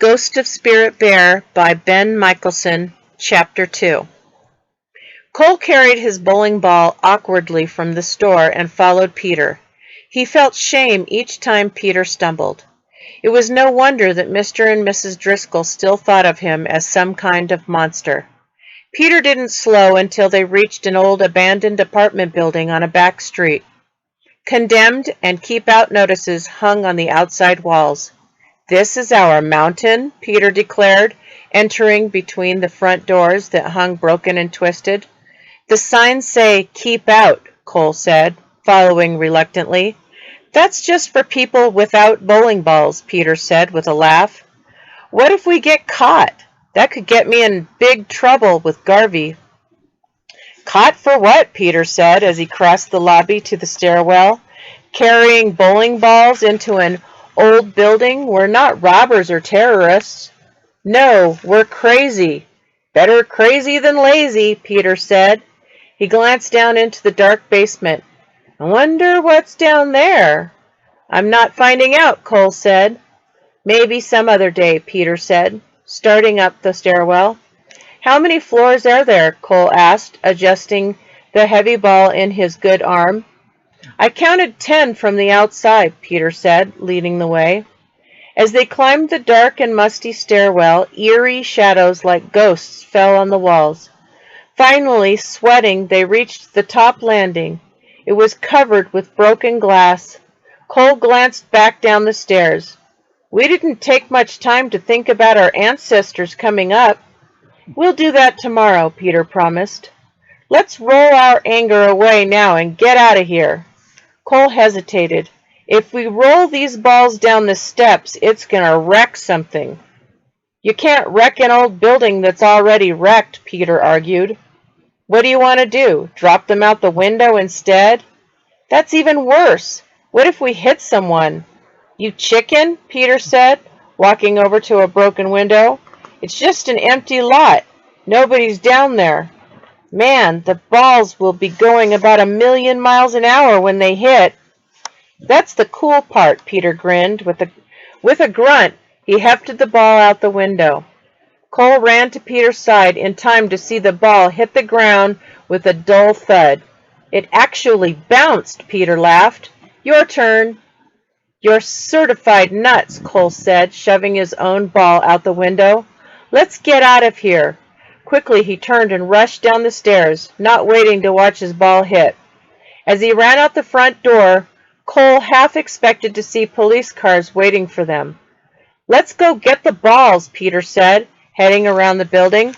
Ghost of Spirit Bear by Ben Mikaelsen, Chapter 2. Cole carried his bowling ball awkwardly from the store and followed Peter. He felt shame each time Peter stumbled. It was no wonder that Mr. and Mrs. Driscoll still thought of him as some kind of monster. Peter didn't slow until they reached an old abandoned apartment building on a back street. Condemned and keep out notices hung on the outside walls. "This is our mountain," Peter declared, entering between the front doors that hung broken and twisted. "The signs say, 'Keep out,'" Cole said, following reluctantly. "That's just for people without bowling balls," Peter said with a laugh. "What if we get caught? That could get me in big trouble with Garvey." "Caught for what?" Peter said as he crossed the lobby to the stairwell. "Carrying bowling balls into an old building? We're not robbers or terrorists." "No, we're crazy." "Better crazy than lazy," Peter said. He glanced down into the dark basement. "I wonder what's down there." "I'm not finding out," Cole said. "Maybe some other day," Peter said, starting up the stairwell. "How many floors are there?" Cole asked, adjusting the heavy ball in his good arm. "I counted 10 from the outside," Peter said, leading the way. As they climbed the dark and musty stairwell, eerie shadows like ghosts fell on the walls. Finally, sweating, they reached the top landing. It was covered with broken glass. Cole glanced back down the stairs. "We didn't take much time to think about our ancestors coming up." "We'll do that tomorrow," Peter promised. "Let's roll our anger away now and get out of here." Cole hesitated. "If we roll these balls down the steps, it's gonna wreck something." "You can't wreck an old building that's already wrecked," Peter argued. "What do you want to do? Drop them out the window instead?" "That's even worse. What if we hit someone?" "You chicken," Peter said, walking over to a broken window. "It's just an empty lot. Nobody's down there." "Man, the balls will be going about 1,000,000 miles an hour when they hit." "That's the cool part," Peter grinned. With a grunt, he hefted the ball out the window. Cole ran to Peter's side in time to see the ball hit the ground with a dull thud. "It actually bounced," Peter laughed. "Your turn." "You're certified nuts," Cole said, shoving his own ball out the window. "Let's get out of here." Quickly he turned and rushed down the stairs, not waiting to watch his ball hit. As he ran out the front door, Cole half expected to see police cars waiting for them. "Let's go get the balls," Peter said, heading around the building.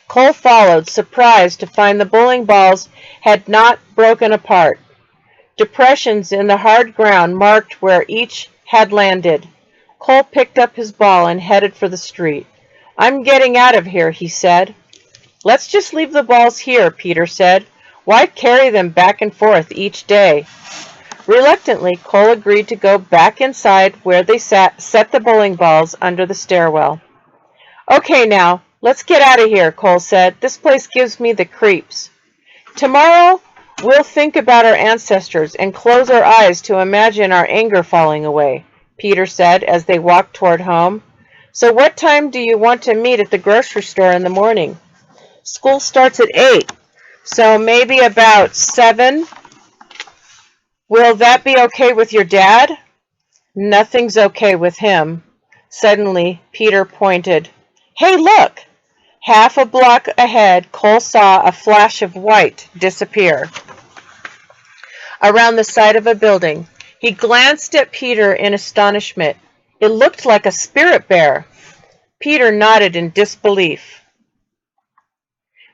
Cole followed, surprised to find the bowling balls had not broken apart. Depressions in the hard ground marked where each had landed. Cole picked up his ball and headed for the street. "I'm getting out of here," he said. "Let's just leave the balls here," Peter said. "Why carry them back and forth each day?" Reluctantly, Cole agreed to go back inside where they set the bowling balls under the stairwell. "Okay, now, let's get out of here," Cole said. "This place gives me the creeps." "Tomorrow, we'll think about our ancestors and close our eyes to imagine our anger falling away," Peter said as they walked toward home. "So what time do you want to meet at the grocery store in the morning?" "School starts at 8, so maybe about 7. Will that be okay with your dad?" "Nothing's okay with him." Suddenly, Peter pointed. "Hey, look!" Half a block ahead, Cole saw a flash of white disappear around the side of a building. He glanced at Peter in astonishment. It looked like a spirit bear. Peter nodded in disbelief.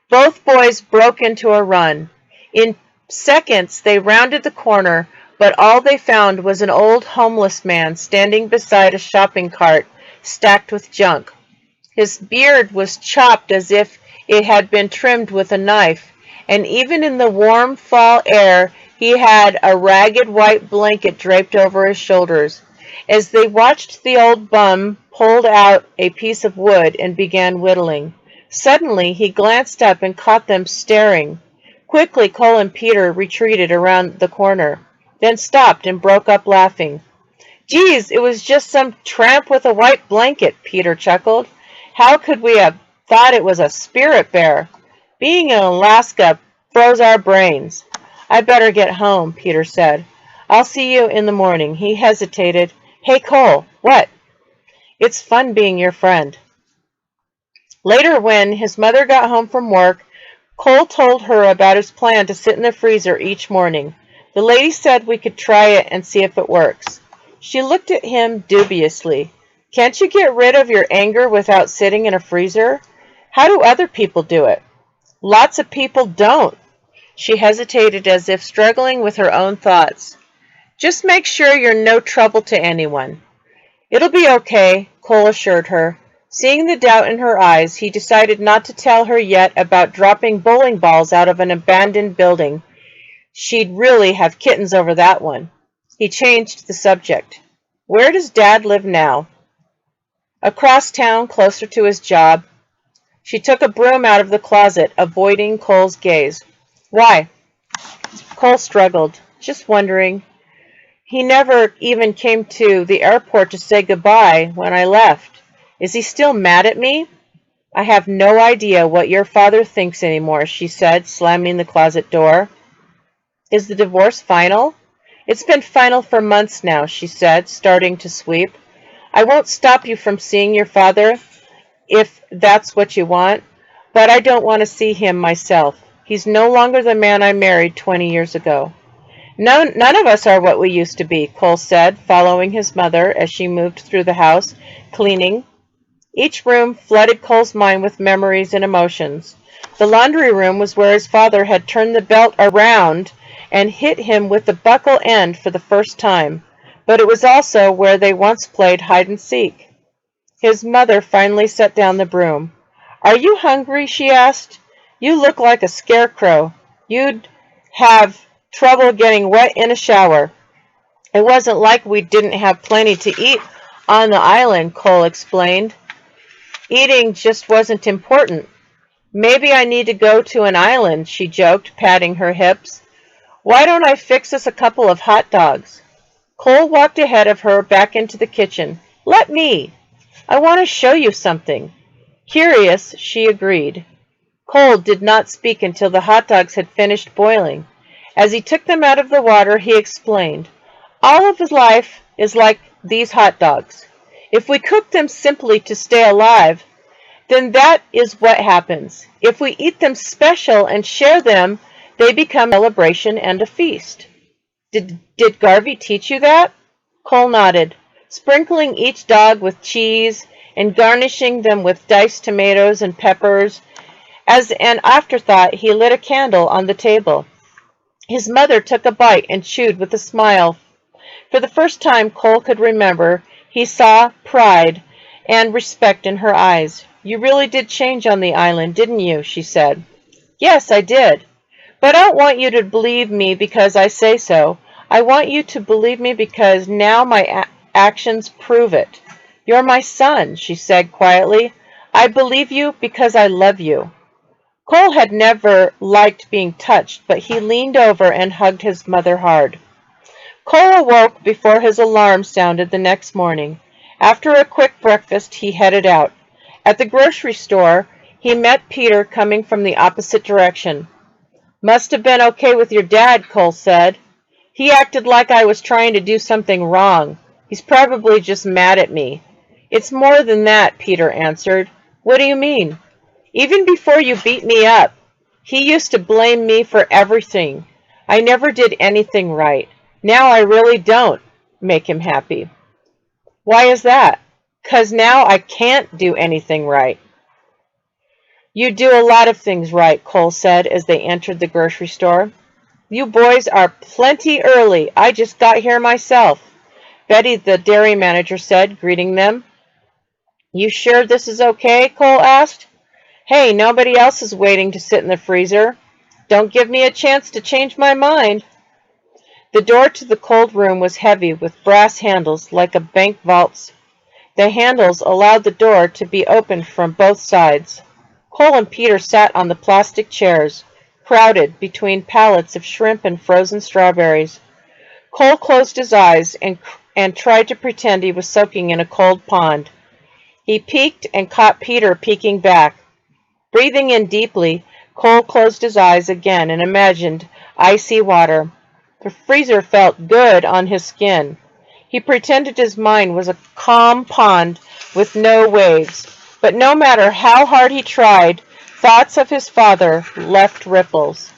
Both boys broke into a run. In seconds, they rounded the corner, but all they found was an old homeless man standing beside a shopping cart stacked with junk. His beard was chopped as if it had been trimmed with a knife, and even in the warm fall air, he had a ragged white blanket draped over his shoulders. As they watched, the old bum pulled out a piece of wood and began whittling. Suddenly, he glanced up and caught them staring. Quickly, Cole and Peter retreated around the corner, then stopped and broke up laughing. Geez, it was just some tramp with a white blanket, Peter chuckled. How could we have thought it was a spirit bear? Being in Alaska froze our brains. I better get home, Peter said. I'll see you in the morning. He hesitated. Hey, Cole, what? It's fun being your friend. Later, when his mother got home from work, Cole told her about his plan to sit in the freezer each morning. The lady said we could try it and see if it works. She looked at him dubiously. Can't you get rid of your anger without sitting in a freezer? How do other people do it? Lots of people don't. She hesitated as if struggling with her own thoughts. Just make sure you're no trouble to anyone. It'll be okay, Cole assured her. Seeing the doubt in her eyes, he decided not to tell her yet about dropping bowling balls out of an abandoned building. She'd really have kittens over that one. He changed the subject. Where does Dad live now? Across town, closer to his job. She took a broom out of the closet, avoiding Cole's gaze. Why? Cole struggled. Just wondering. He never even came to the airport to say goodbye when I left. Is he still mad at me? I have no idea what your father thinks anymore, she said, slamming the closet door. Is the divorce final? It's been final for months now, she said, starting to sweep. I won't stop you from seeing your father if that's what you want, but I don't want to see him myself. He's no longer the man I married 20 years ago. None of us are what we used to be, Cole said, following his mother as she moved through the house, cleaning. Each room flooded Cole's mind with memories and emotions. The laundry room was where his father had turned the belt around and hit him with the buckle end for the first time, but it was also where they once played hide and seek. His mother finally set down the broom. Are you hungry? She asked. You look like a scarecrow. You'd have trouble getting wet in a shower. It wasn't like we didn't have plenty to eat on the island, Cole explained. Eating just wasn't important. Maybe I need to go to an island, she joked, patting her hips. Why don't I fix us a couple of hot dogs? Cole walked ahead of her back into the kitchen. Let me. I want to show you something. Curious, she agreed. Cole did not speak until the hot dogs had finished boiling. As he took them out of the water, he explained, all of his life is like these hot dogs. If we cook them simply to stay alive, then that is what happens. If we eat them special and share them, they become a celebration and a feast. Did Garvey teach you that? Cole nodded, sprinkling each dog with cheese and garnishing them with diced tomatoes and peppers. As an afterthought, he lit a candle on the table. His mother took a bite and chewed with a smile. For the first time Cole could remember, he saw pride and respect in her eyes. You really did change on the island, didn't you? She said. Yes, I did. But I don't want you to believe me because I say so. I want you to believe me because now my actions prove it. You're my son, she said quietly. I believe you because I love you. Cole had never liked being touched, but he leaned over and hugged his mother hard. Cole awoke before his alarm sounded the next morning. After a quick breakfast, he headed out. At the grocery store, he met Peter coming from the opposite direction. Must have been okay with your dad, Cole said. He acted like I was trying to do something wrong. He's probably just mad at me. It's more than that, Peter answered. What do you mean? Even before you beat me up, he used to blame me for everything. I never did anything right. Now I really don't make him happy. Why is that? 'Cause now I can't do anything right. You do a lot of things right, Cole said as they entered the grocery store. You boys are plenty early. I just got here myself, Betty, the dairy manager said, greeting them. You sure this is okay? Cole asked. Hey, nobody else is waiting to sit in the freezer. Don't give me a chance to change my mind. The door to the cold room was heavy with brass handles like a bank vault's. The handles allowed the door to be opened from both sides. Cole and Peter sat on the plastic chairs, crowded between pallets of shrimp and frozen strawberries. Cole closed his eyes and tried to pretend he was soaking in a cold pond. He peeked and caught Peter peeking back. Breathing in deeply, Cole closed his eyes again and imagined icy water. The freezer felt good on his skin. He pretended his mind was a calm pond with no waves, but no matter how hard he tried, thoughts of his father left ripples.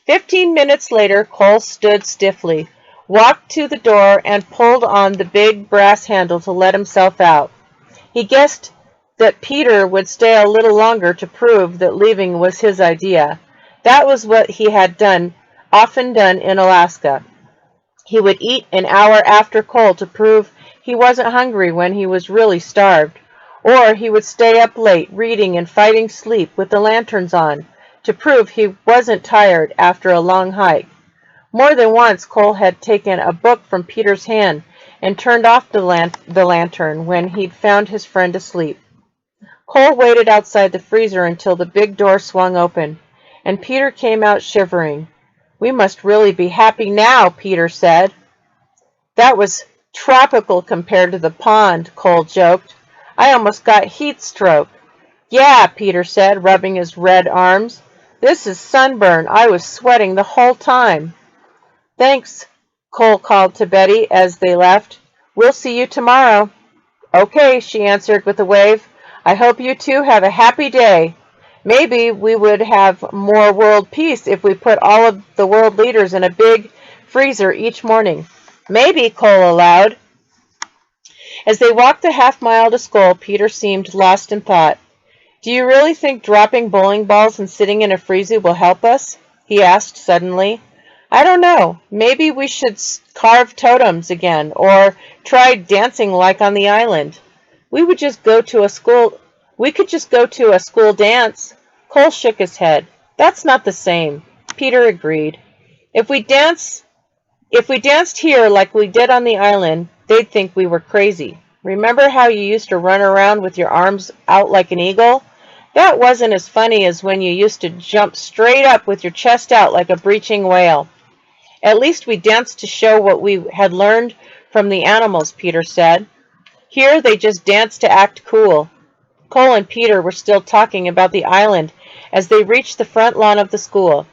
15 minutes later, Cole stood stiffly, walked to the door, and pulled on the big brass handle to let himself out. He guessed that Peter would stay a little longer to prove that leaving was his idea. That was what he had often done in Alaska. He would eat an hour after Cole to prove he wasn't hungry when he was really starved, or he would stay up late reading and fighting sleep with the lanterns on to prove he wasn't tired after a long hike. More than once Cole had taken a book from Peter's hand and turned off the lantern when he'd found his friend asleep. Cole waited outside the freezer until the big door swung open, and Peter came out shivering. "We must really be happy now," Peter said. "That was tropical compared to the pond," Cole joked. "I almost got heat stroke." "Yeah," Peter said, rubbing his red arms. "This is sunburn. I was sweating the whole time." "Thanks," Cole called to Betty as they left. "We'll see you tomorrow." "Okay," she answered with a wave. "I hope you two have a happy day. Maybe we would have more world peace if we put all of the world leaders in a big freezer each morning." "Maybe," Cole allowed. As they walked the half-mile to school, Peter seemed lost in thought. "Do you really think dropping bowling balls and sitting in a freezer will help us?" he asked suddenly. "I don't know. Maybe we should carve totems again, or try dancing like on the island. We could just go to a school dance." Cole shook his head. "That's not the same." Peter agreed. If we danced here like we did on the island, they'd think we were crazy. Remember how you used to run around with your arms out like an eagle? That wasn't as funny as when you used to jump straight up with your chest out like a breaching whale. "At least we danced to show what we had learned from the animals," Peter said. "Here they just dance to act cool." Cole and Peter were still talking about the island as they reached the front lawn of the school.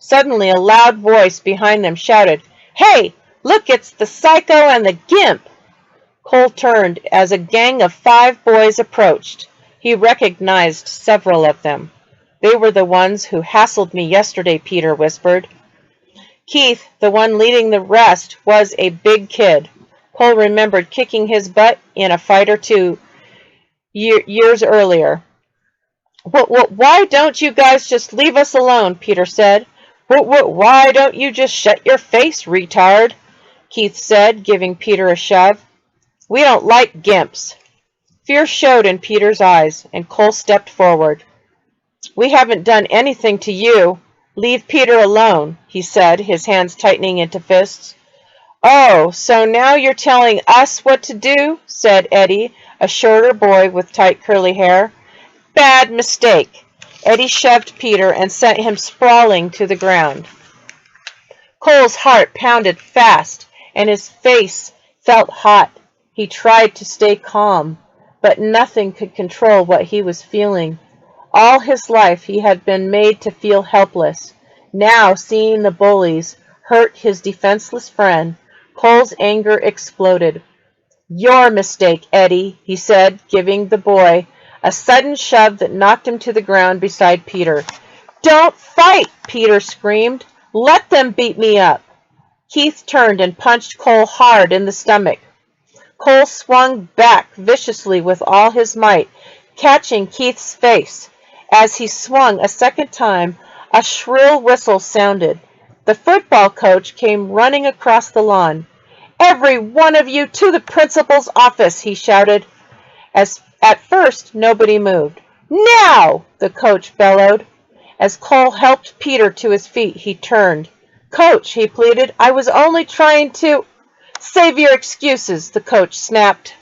Suddenly a loud voice behind them shouted, "Hey, look, it's the Psycho and the Gimp!" Cole turned as a gang of 5 boys approached. He recognized several of them. "They were the ones who hassled me yesterday," Peter whispered. Keith, the one leading the rest, was a big kid. Cole remembered kicking his butt in a fight or two years earlier. Why don't you guys just leave us alone?" Peter said. Why don't you just shut your face, retard?" Keith said, giving Peter a shove. "We don't like gimps." Fear showed in Peter's eyes, and Cole stepped forward. "We haven't done anything to you. Leave Peter alone," he said, his hands tightening into fists. "Oh, so now you're telling us what to do?" said Eddie, a shorter boy with tight curly hair. "Bad mistake." Eddie shoved Peter and sent him sprawling to the ground. Cole's heart pounded fast, and his face felt hot. He tried to stay calm, but nothing could control what he was feeling. All his life he had been made to feel helpless. Now, seeing the bullies hurt his defenseless friend, Cole's anger exploded. "Your mistake, Eddie," he said, giving the boy a sudden shove that knocked him to the ground beside Peter. "Don't fight!" Peter screamed. "Let them beat me up." Keith turned and punched Cole hard in the stomach. Cole swung back viciously with all his might, catching Keith's face. As he swung a second time, a shrill whistle sounded. The football coach came running across the lawn. "Every one of you to the principal's office," he shouted. At first, nobody moved. "Now!" the coach bellowed. As Cole helped Peter to his feet, he turned. "Coach," he pleaded, "I was only trying to—" "Save your excuses," the coach snapped.